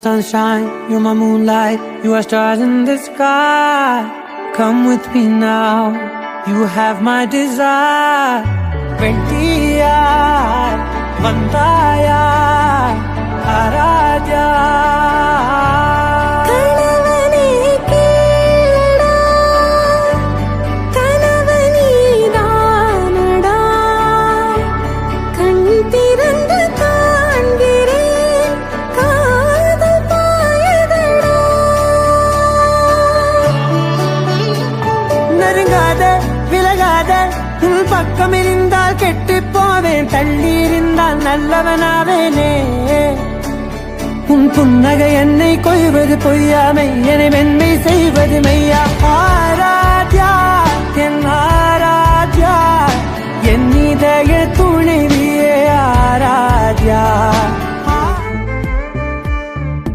Sunshine, you're my moonlight, you are stars in the sky. Come with me now, you have my desire. Vendiya, Vandaya, Aradya. பக்கம் இருந்தால் கெட்டு போவேன், தள்ளி இருந்தால் நல்லவனாவேனே. உன் புன்னகை என்னை கொய்வது பொய்யாமை, என்னை மென்மை செய்வது மெய்யா. ஆராத்யா என் ஆராத்யா, என் இதய துணைவியே ஆராத்யா.